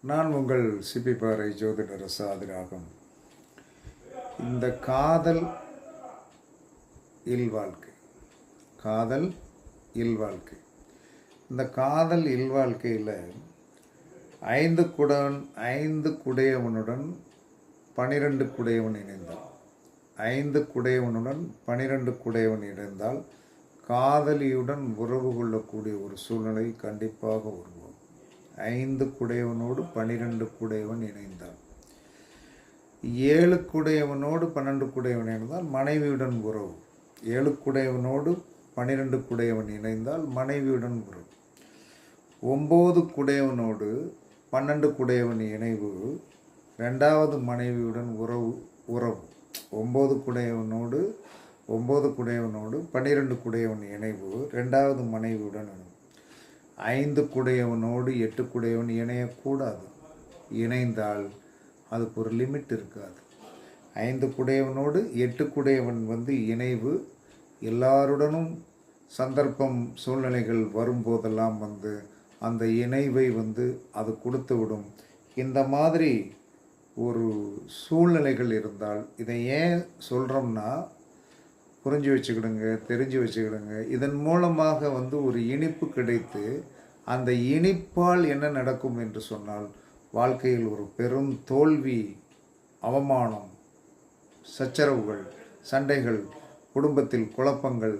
நான் உங்கள் சிபி பாறை ஜோதிடர் சாதிராகம். இந்த காதல் இல்வாழ்க்கை, காதல் இல்வாழ்க்கை, இந்த காதல் இல்வாழ்க்கையில் ஐந்து குடையவனுடன் 12 குடையவன் இணைந்தால், 5 குடையவனுடன் 12 குடையவன் இணைந்தால் காதலியுடன் உறவு கொள்ளக்கூடிய ஒரு சூழ்நிலை கண்டிப்பாக உருவாகும். 5 குடையவனோடு 12 குடையவன் இணைந்தால், 7 குடையவனோடு 12 குடையவன் இணைந்தால் மனைவியுடன் உறவு. 7 குடையவனோடு 12 குடையவன் இணைந்தால் மனைவியுடன் உறவு. 9 குடையவனோடு 12 குடையவன் இணைவு 2வது மனைவியுடன் உறவு. 9 குடையவனோடு 12 குடையவன் இணைவு 2வது மனைவியுடன் இணைவு. 5 குடையவனோடு 8 குடையவன் இணையக்கூடாது. இணைந்தால் அதுக்கு ஒரு லிமிட் இருக்காது. 5 குடையவனோடு 8 குடையவன் இணைவு எல்லாருடனும் சந்தர்ப்பம் சூழ்நிலைகள் வரும்போதெல்லாம் அந்த இணைவை அது கொடுத்து விடும். இந்த மாதிரி ஒரு சூழ்நிலைகள் இருந்தால், இதை ஏன் சொல்கிறோம்னா, புரிஞ்சு வச்சுக்கிடுங்க, தெரிஞ்சு வச்சுக்கிடுங்க. இதன் மூலமாக ஒரு இனிப்பு கிடைத்து, அந்த இனிப்பால் என்ன நடக்கும் என்று சொன்னால், வாழ்க்கையில் ஒரு பெரும் தோல்வி, அவமானம், சச்சரவுகள், சண்டைகள், குடும்பத்தில் குழப்பங்கள்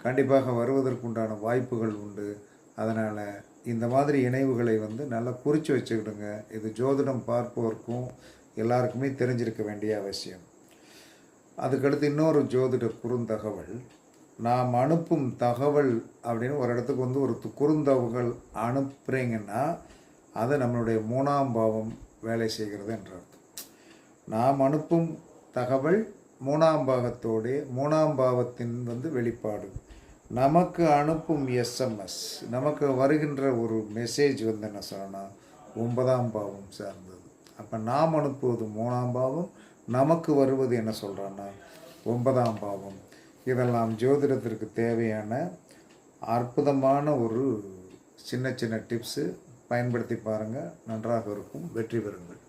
கண்டிப்பாக வருவதற்குண்டான வாய்ப்புகள் உண்டு. அதனால் இந்த மாதிரி இணைவுகளை நல்லா குறித்து வச்சுக்கிடுங்க. இது ஜோதிடம் பார்ப்போருக்கும் எல்லாருக்குமே தெரிஞ்சிருக்க வேண்டிய அவசியம். அதுக்கடுத்து இன்னொரு ஜோதிட குறுந்தகவல். நாம் அனுப்பும் தகவல் அப்படின்னு ஒரு இடத்துக்கு ஒரு குறுந்தகவல் அனுப்புகிறீங்கன்னா அது நம்மளுடைய 3ஆம் பாவம் வேலை செய்கிறது என்ற அர்த்தம். நாம் அனுப்பும் தகவல் 3ஆம் பாகத்தோடைய 3ஆம் பாவத்தின் வெளிப்பாடு. நமக்கு அனுப்பும் எஸ்எம்எஸ், நமக்கு வருகின்ற ஒரு மெசேஜ் என்ன சொன்னால் 9ஆம் பாவம் சார்ந்தது. அப்போ நாம் அனுப்புவது 3ஆம் பாவம், நமக்கு வருவது என்ன சொல்கிறான்னா 9ஆம் பாவம். இதெல்லாம் ஜோதிடத்திற்கு தேவையான அற்புதமான ஒரு சின்ன சின்ன டிப்ஸு. பயன்படுத்தி பாருங்கள், நன்றாக இருக்கும். வெற்றி பெறுங்கள்.